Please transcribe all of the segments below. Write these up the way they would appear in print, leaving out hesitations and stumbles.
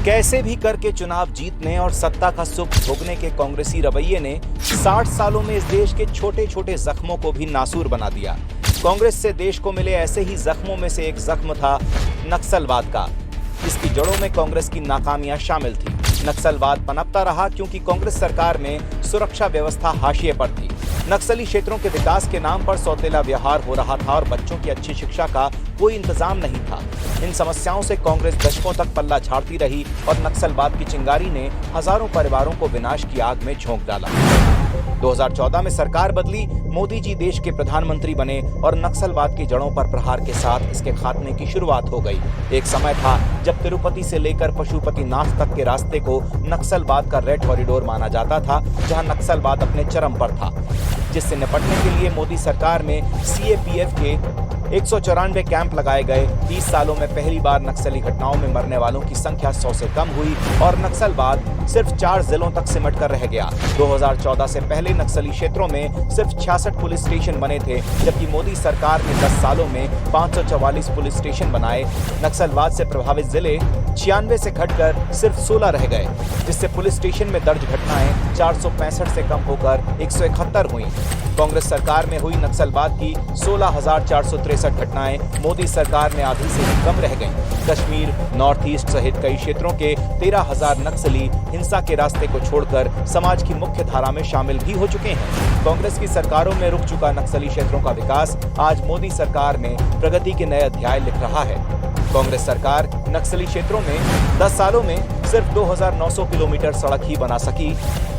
कैसे भी करके चुनाव जीतने और सत्ता का सुख भोगने के कांग्रेसी रवैये ने 60 सालों में इस देश के छोटे छोटे जख्मों को भी नासूर बना दिया। कांग्रेस से देश को मिले ऐसे ही जख्मों में से एक जख्म था नक्सलवाद का। इसकी जड़ों में कांग्रेस की नाकामियां शामिल थी। नक्सलवाद पनपता रहा क्योंकि कांग्रेस सरकार में सुरक्षा व्यवस्था हाशिए पर थी। नक्सली क्षेत्रों के विकास के नाम पर सौतेला व्यवहार हो रहा था और बच्चों की अच्छी शिक्षा का कोई इंतजाम नहीं था। इन समस्याओं से कांग्रेस दशकों तक पल्ला झाड़ती रही और नक्सलवाद की चिंगारी ने हजारों परिवारों को विनाश की आग में झोंक डाला। 2014 में सरकार बदली, मोदी जी देश के प्रधानमंत्री बने और नक्सलवाद की जड़ों पर प्रहार के साथ इसके खात्मे की शुरुआत हो गई। एक समय था जब तिरुपति से लेकर पशुपतिनाथ तक के रास्ते को नक्सलवाद का रेड कॉरिडोर माना जाता था, जहां नक्सलवाद अपने चरम पर था, जिससे निपटने के लिए मोदी सरकार में सीएपीएफ के 194 कैंप लगाए गए। 30 सालों में पहली बार नक्सली घटनाओं में मरने वालों की संख्या 100 से कम हुई और नक्सलवाद सिर्फ 4 जिलों तक सिमट कर रह गया। 2014 से पहले नक्सली क्षेत्रों में सिर्फ 66 पुलिस स्टेशन बने थे, जबकि मोदी सरकार ने 10 सालों में 544 पुलिस स्टेशन बनाए। नक्सलवाद से प्रभावित जिले 96 से घटकर सिर्फ 16 रह गए, जिससे पुलिस स्टेशन में दर्ज घटनाएं 465 से कम होकर 171 हुई। कांग्रेस सरकार में हुई नक्सलवाद की 16,463 घटनाएं मोदी सरकार में आधी से भी कम रह गईं। कश्मीर, नॉर्थ ईस्ट सहित कई क्षेत्रों के 13,000 नक्सली हिंसा के रास्ते को छोड़कर समाज की मुख्य धारा में शामिल भी हो चुके हैं। कांग्रेस की सरकारों में रुक चुका नक्सली क्षेत्रों का विकास आज मोदी सरकार में प्रगति के नए अध्याय लिख रहा है। कांग्रेस सरकार नक्सली क्षेत्रों में 10 सालों में सिर्फ 2,900 किलोमीटर सड़क ही बना सकी,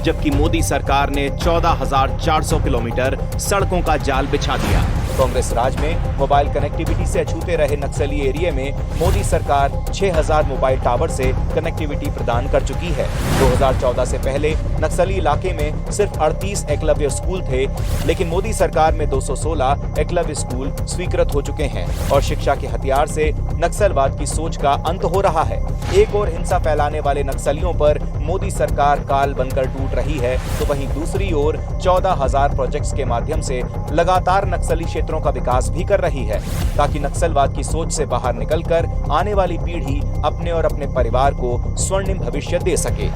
जबकि मोदी सरकार ने 14,400 किलोमीटर सड़कों का जाल बिछा दिया। कांग्रेस राज में मोबाइल कनेक्टिविटी से अछूते रहे नक्सली एरिया में मोदी सरकार 6,000 मोबाइल टावर से कनेक्टिविटी प्रदान कर चुकी है। 2014 से पहले नक्सली इलाके में सिर्फ 38 एकलव्य स्कूल थे, लेकिन मोदी सरकार में 216 एकलव्य स्कूल स्वीकृत हो चुके हैं और शिक्षा के हथियार से नक्सलवाद की सोच का अंत हो रहा है। एक और हिंसा फैलाने वाले नक्सलियों पर मोदी सरकार काल बनकर टूट रही है, तो वहीं दूसरी ओर 14,000 प्रोजेक्ट्स के माध्यम से लगातार नक्सली क्षेत्रों का विकास भी कर रही है, ताकि नक्सलवाद की सोच से बाहर निकलकर आने वाली पीढ़ी अपने और अपने परिवार को स्वर्णिम भविष्य दे सके।